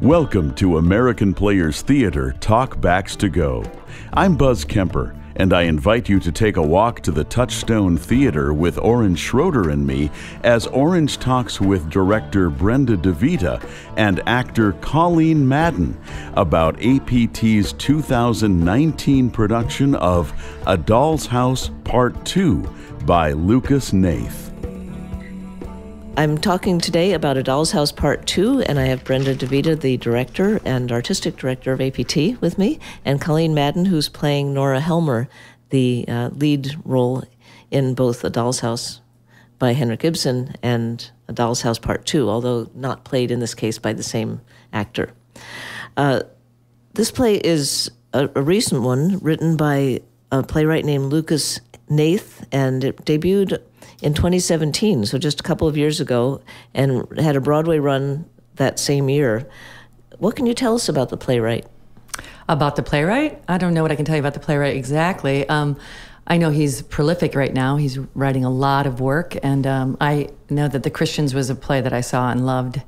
Welcome to American Players Theater Talkbacks to Go. I'm Buzz Kemper, and I invite you to take a walk to the Touchstone Theater with Orange Schroeder and me as Orange talks with director Brenda DeVita and actor Colleen Madden about APT's 2019 production of A Doll's House Part 2 by Lucas Hnath. I'm talking today about A Doll's House Part 2, and I have Brenda DeVita, the director and artistic director of APT, with me, and Colleen Madden, who's playing Nora Helmer, the lead role in both A Doll's House by Henrik Ibsen and A Doll's House Part 2, although not played in this case by the same actor. This play is a recent one, written by a playwright named Lucas Hnath, and it debuted in 2017, so just a couple of years ago, and had a Broadway run that same year. What can you tell us about the playwright? About the playwright? I don't know what I can tell you about the playwright exactly. I know he's prolific right now. He's writing a lot of work, and I know that The Christians was a play that I saw and loved.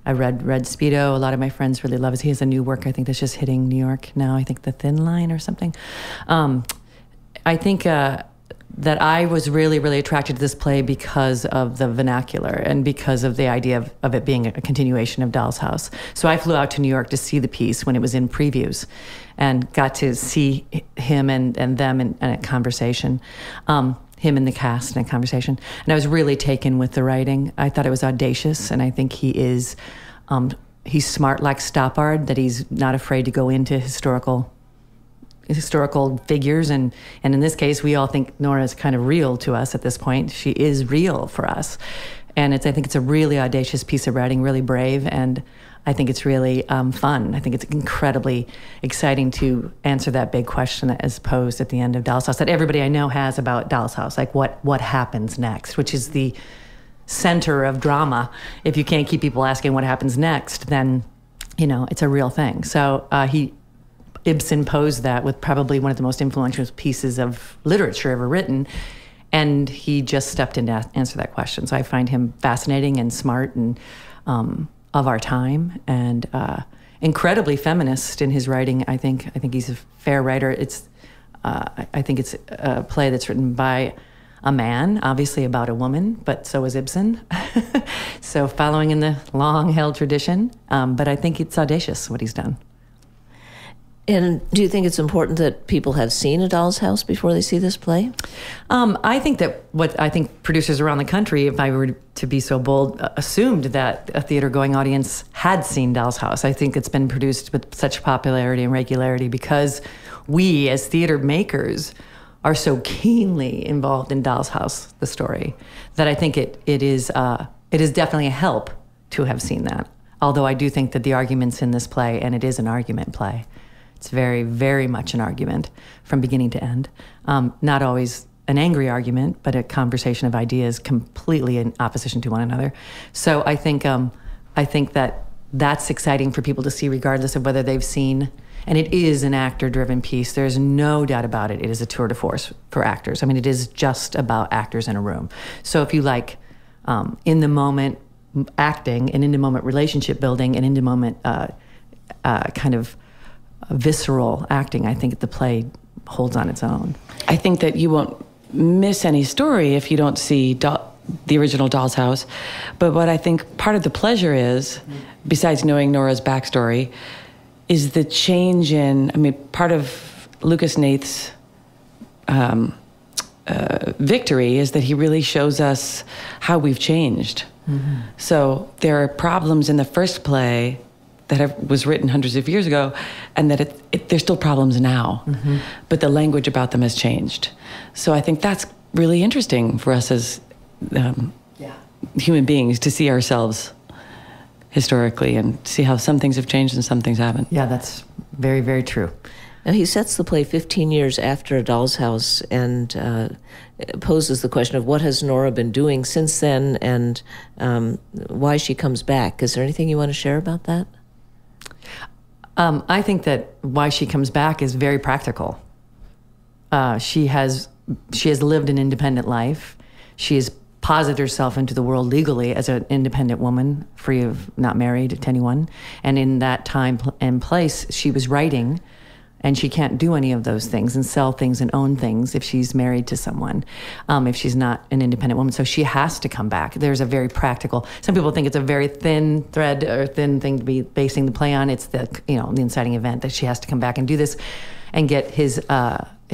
I read Speedo. A lot of my friends really love it. He has a new work, I think, that's just hitting New York now. I think The Thin Line or something. I think that I was really, really attracted to this play because of the vernacular and because of the idea of it being a continuation of Doll's House. So I flew out to New York to see the piece when it was in previews and got to see him and them in a conversation, him and the cast in a conversation. And I was really taken with the writing. I thought it was audacious, and I think he is, he's smart like Stoppard, that he's not afraid to go into historical figures, and in this case, we all think Nora is kind of real to us at this point. She is real for us, and I think it's a really audacious piece of writing, really brave, and I think it's really fun. I think it's incredibly exciting to answer that big question that is posed at the end of Doll's House that everybody I know has about Doll's House, like what happens next, which is the center of drama. If you can't keep people asking what happens next, then it's a real thing. So Ibsen posed that with probably one of the most influential pieces of literature ever written, and he just stepped in to answer that question. So I find him fascinating and smart and of our time, and incredibly feminist in his writing. I think he's a fair writer. I think it's a play that's written by a man, obviously about a woman, but so is Ibsen. So following in the long-held tradition, but I think it's audacious what he's done. And do you think it's important that people have seen A Doll's House before they see this play? I think that I think producers around the country, if I were to be so bold, assumed that a theater-going audience had seen Doll's House. I think it's been produced with such popularity and regularity because we, as theater makers, are so keenly involved in Doll's House, the story, that I think it is definitely a help to have seen that. Although I do think that the arguments in this play, and it is an argument play, it's very, very much an argument from beginning to end. Not always an angry argument, but a conversation of ideas completely in opposition to one another. So I think that that's exciting for people to see regardless of whether they've seen. And it is an actor-driven piece. There's no doubt about it. It is a tour de force for actors. I mean, it is just about actors in a room. So if you like in-the-moment acting and in-the-moment relationship building and in-the-moment kind of visceral acting, I think the play holds on its own. I think that you won't miss any story if you don't see the original Doll's House. But what I think part of the pleasure is, besides knowing Nora's backstory, is the change part of Lucas Hnath's victory is that he really shows us how we've changed. Mm-hmm. So there are problems in the first play that was written hundreds of years ago, and that there's still problems now, mm-hmm. but the language about them has changed. So I think that's really interesting for us as human beings to see ourselves historically and see how some things have changed and some things haven't. Yeah, that's very, very true. Now, he sets the play 15 years after A Doll's House and poses the question of what has Nora been doing since then and why she comes back. Is there anything you want to share about that? I think that why she comes back is very practical. She has lived an independent life. She is posit herself into the world legally as an independent woman, free of not married to anyone. And in that time and place, she was writing, and she can't do any of those things and sell things and own things if she's married to someone, if she's not an independent woman. So she has to come back. There's a very practical, some people think it's a very thin thread or thin thing to be basing the play on. It's the inciting event that she has to come back and do this and get his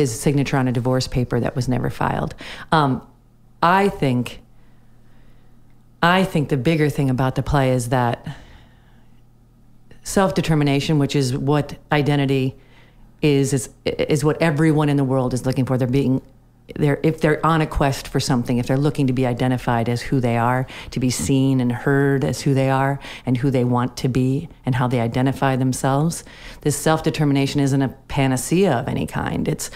signature on a divorce paper that was never filed. I think the bigger thing about the play is that self-determination, which is what identity is what everyone in the world is looking for. If they're on a quest for something, if they're looking to be identified as who they are, to be seen and heard as who they are and who they want to be and how they identify themselves, this self-determination isn't a panacea of any kind. It's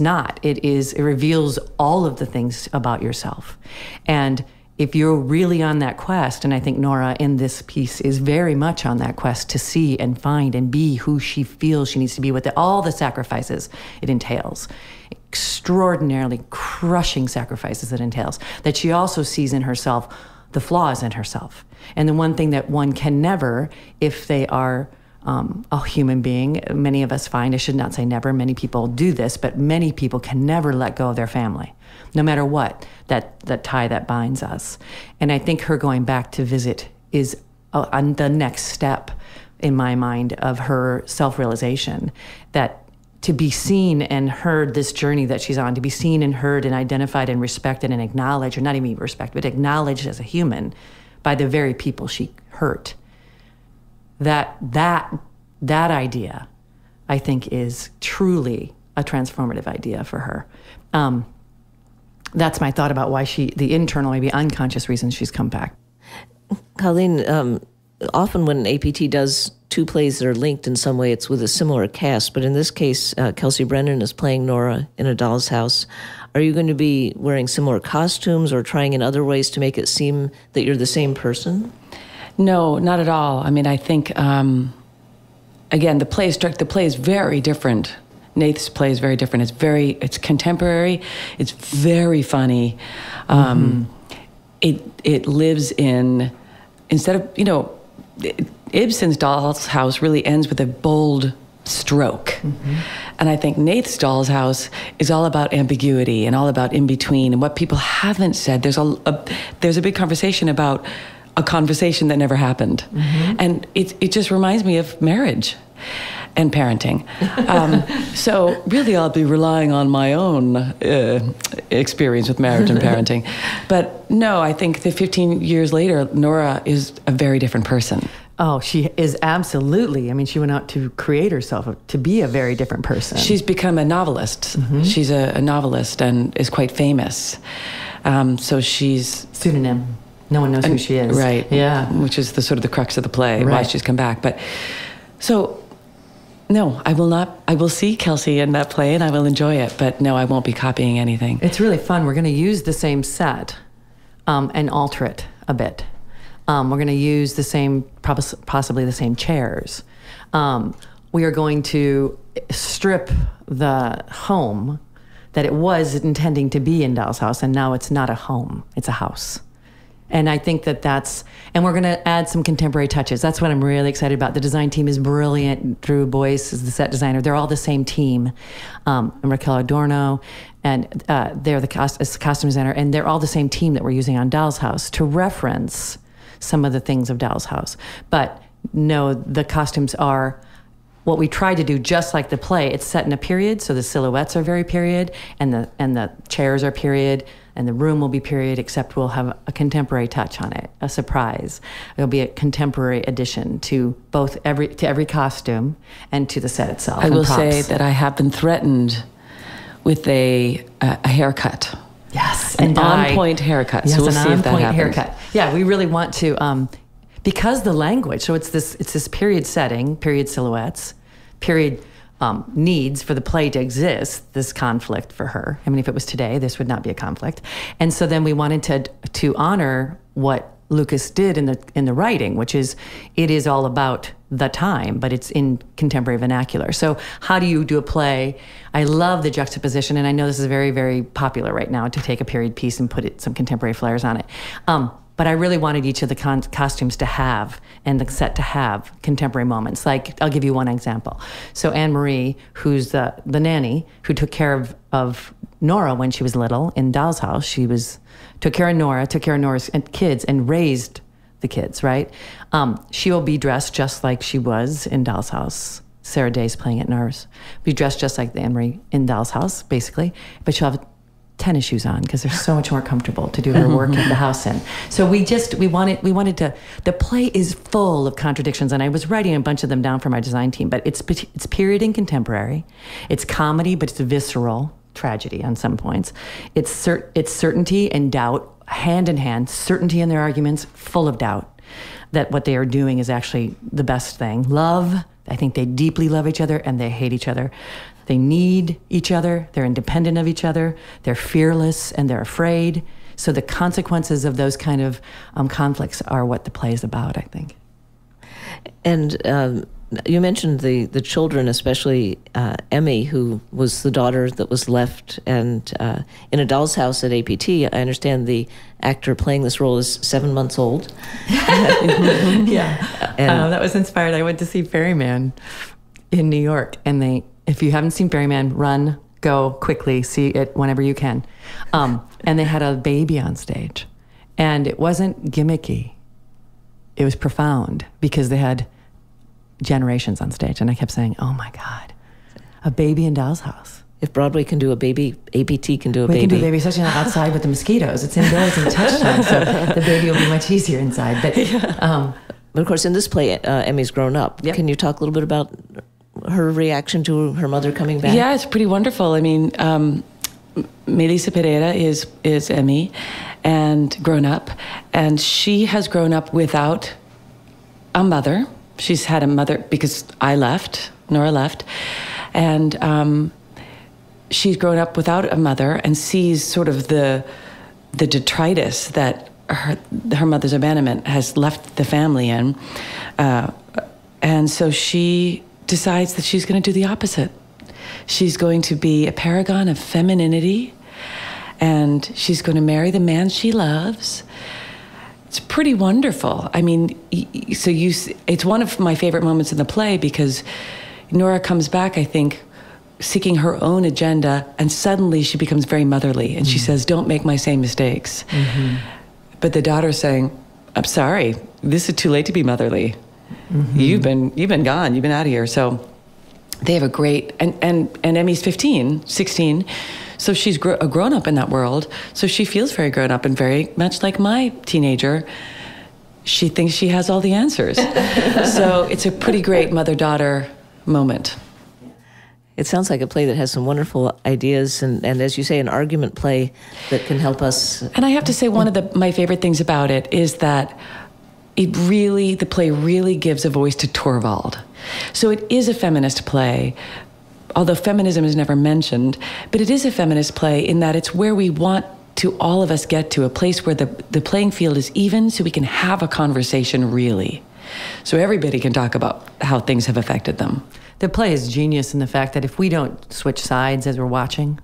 not. It reveals all of the things about yourself. And if you're really on that quest, and I think Nora in this piece is very much on that quest to see and find and be who she feels she needs to be with all the sacrifices it entails, extraordinarily crushing sacrifices it entails, that she also sees in herself the flaws in herself. And the one thing that one can never, if they are a human being, many of us find, I should not say never, many people do this, but many people can never let go of their family, no matter what, that tie that binds us. And I think her going back to visit is on the next step, in my mind, of her self-realization, that to be seen and heard, this journey that she's on, to be seen and heard and identified and respected and acknowledged, or not even respected, but acknowledged as a human by the very people she hurt. That idea, I think, is truly a transformative idea for her. That's my thought about why the internal, maybe unconscious reasons she's come back. Colleen, often when APT does two plays that are linked in some way, it's with a similar cast. But in this case, Kelsey Brennan is playing Nora in A Doll's House. Are you going to be wearing similar costumes or trying in other ways to make it seem that you're the same person? No, not at all. I mean, I think, again, the play is very different. Hnath's play is very different. It's contemporary. It's very funny. It lives in, instead of, Ibsen's Doll's House really ends with a bold stroke. And I think Hnath's Doll's House is all about ambiguity and all about in between and what people haven't said. There's a big conversation about a conversation that never happened. And it just reminds me of marriage and parenting. So really I'll be relying on my own experience with marriage and parenting. But no, I think that 15 years later, Nora is a very different person. Oh, she is absolutely. I mean, she went out to create herself, to be a very different person. She's become a novelist. She's a novelist and is quite famous. So she's... Pseudonym. No one knows who she is. Right. Yeah. Which is the sort of the crux of the play, right. Why she's come back. But so, no, I will not. I will see Kelsey in that play and I will enjoy it. But no, I won't be copying anything. It's really fun. We're going to use the same set and alter it a bit. We're going to use the same, possibly the same chairs. We are going to strip the home that it was intending to be in Doll's House, and now it's not a home, it's a house. And I think and we're going to add some contemporary touches. That's what I'm really excited about. The design team is brilliant. Drew Boyce is the set designer. They're all the same team. And Raquel Adorno, and they're the costume designer, and they're all the same team that we're using on Doll's House to reference some of the things of Doll's House. But no, the costumes are what we tried to do, just like the play. It's set in a period, so the silhouettes are very period, and the chairs are period, and the room will be period, except we'll have a contemporary touch on it, a surprise. It'll be a contemporary addition to every costume and to the set itself. I will say that I have been threatened with a haircut. Yes, an on-point hahaircut. Yes, so we'll see if that happens. Haircut. Yeah, we really want to, because the language. So it's this period setting, period silhouettes, period needs for the play to exist. This conflict for her. I mean, if it was today, this would not be a conflict. And so then we wanted to honor what Lucas did in the writing, which is it is all about the time, but it's in contemporary vernacular. So how do you do a play? I love the juxtaposition, and I know this is very, very popular right now to take a period piece and put some contemporary flares on it. But I really wanted each of the costumes to have, and the set to have, contemporary moments. Like, I'll give you one example. So Anne-Marie, who's the nanny who took care of Nora when she was little in Doll's House, took care of Nora's kids and raised the kids, right? She will be dressed just like she was in Doll's House. Sarah Day's playing it, Nurse. Be dressed just like Anne-Marie in Doll's House, basically. But she'll have tennis shoes on because they're so much more comfortable to do her work in the house in. So we wanted to, the play is full of contradictions, and I was writing a bunch of them down for my design team, but it's period and contemporary. It's comedy, but it's visceral tragedy on some points. It's certainty and doubt, hand in hand, certainty in their arguments, full of doubt that what they are doing is actually the best thing. Love, I think they deeply love each other and they hate each other. They need each other, they're independent of each other, they're fearless and they're afraid. So the consequences of those kind of conflicts are what the play is about, I think. And you mentioned the children, especially Emmy, who was the daughter that was left, and in A Doll's House at APT, I understand the actor playing this role is 7 months old. Yeah, that was inspired. I went to see Ferryman in New York, and if you haven't seen Ferryman, run, go quickly, see it whenever you can. And they had a baby on stage, and it wasn't gimmicky. It was profound because they had generations on stage, and I kept saying, oh my God, a baby in Doll's House. If Broadway can do a baby, APT can do a baby. We can do a baby, especially not outside with the mosquitoes. It's indoors and touchdown, so the baby will be much easier inside. But, but of course, in this play, Emmy's grown up. Yep. Can you talk a little bit about her reaction to her mother coming back? Yeah, it's pretty wonderful. I mean, Melissa Pereira is Emmy and grown up, and she has grown up without a mother. She's had a mother because Nora left, and she's grown up without a mother and sees sort of the detritus that her mother's abandonment has left the family in, and so she decides that she's going to do the opposite. She's going to be a paragon of femininity, and she's going to marry the man she loves. It's pretty wonderful. I mean, it's one of my favorite moments in the play because Nora comes back, I think, seeking her own agenda, and suddenly she becomes very motherly, and she says, don't make my same mistakes. But the daughter's saying, I'm sorry, this is too late to be motherly. You've been gone, you've been out of here. So they have a great, and Emmy's 16, so she's a grown-up in that world, so she feels very grown up, and very much like my teenager, she thinks she has all the answers. So it's a pretty great mother-daughter moment. It sounds like a play that has some wonderful ideas, and as you say, an argument play that can help us. And I have to say, one of my favorite things about it is that the play really gives a voice to Torvald. So it is a feminist play, although feminism is never mentioned, but it is a feminist play in that it's where we want to all of us get to, a place where the playing field is even, so we can have a conversation really. So everybody can talk about how things have affected them. The play is genius in the fact that if we don't switch sides as we're watching,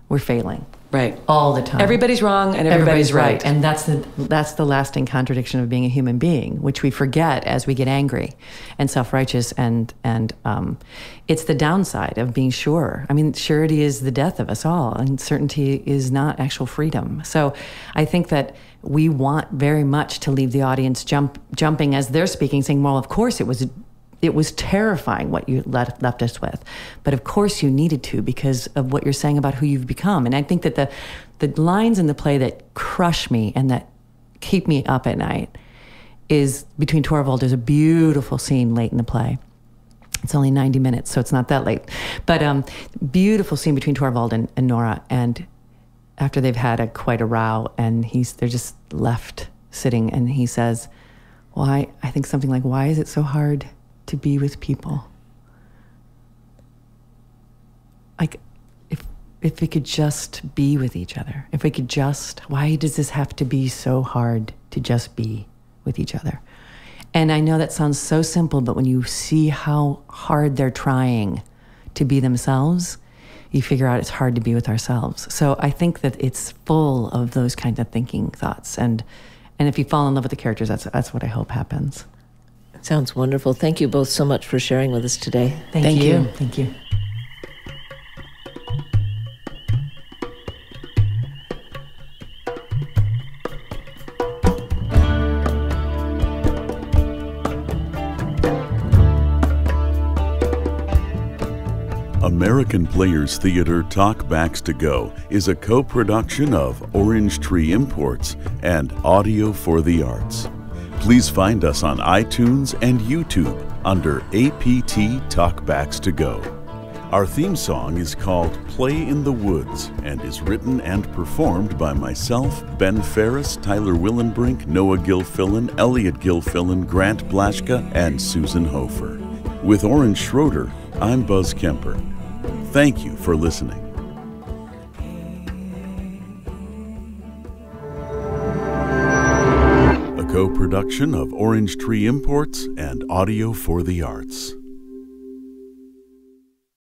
we're failing. Right. All the time. Everybody's wrong and everybody's right. And that's the lasting contradiction of being a human being, which we forget as we get angry and self-righteous, and it's the downside of being sure. I mean, surety is the death of us all, and certainty is not actual freedom. So I think that we want very much to leave the audience jumping as they're speaking, saying, well, of course it was terrifying what you left us with. But of course you needed to, because of what you're saying about who you've become. And I think that the lines in the play that crush me and that keep me up at night is between Torvald. There's a beautiful scene late in the play. It's only 90 minutes, so it's not that late. But beautiful scene between Torvald and Nora. And after they've had quite a row, and they're just left sitting, and he says, I think something like, why is it so hard to be with people? Like, if we could just be with each other, why does this have to be so hard to just be with each other. And I know that sounds so simple, but when you see how hard they're trying to be themselves, you figure out it's hard to be with ourselves. So I think that it's full of those kinds of thinking thoughts. And if you fall in love with the characters, that's what I hope happens. Sounds wonderful. Thank you both so much for sharing with us today. Thank you. Thank you. American Players Theater Talkbacks to Go is a co-production of Orange Tree Imports and Audio for the Arts. Please find us on iTunes and YouTube under APT Talkbacks to Go. Our theme song is called Play in the Woods and is written and performed by myself, Ben Ferris, Tyler Willenbrink, Noah Gilfillan, Elliot Gilfillan, Grant Blaschka, and Susan Hofer. With Oren Schroeder, I'm Buzz Kemper. Thank you for listening. A co-production of Orange Tree Imports and Audio for the Arts.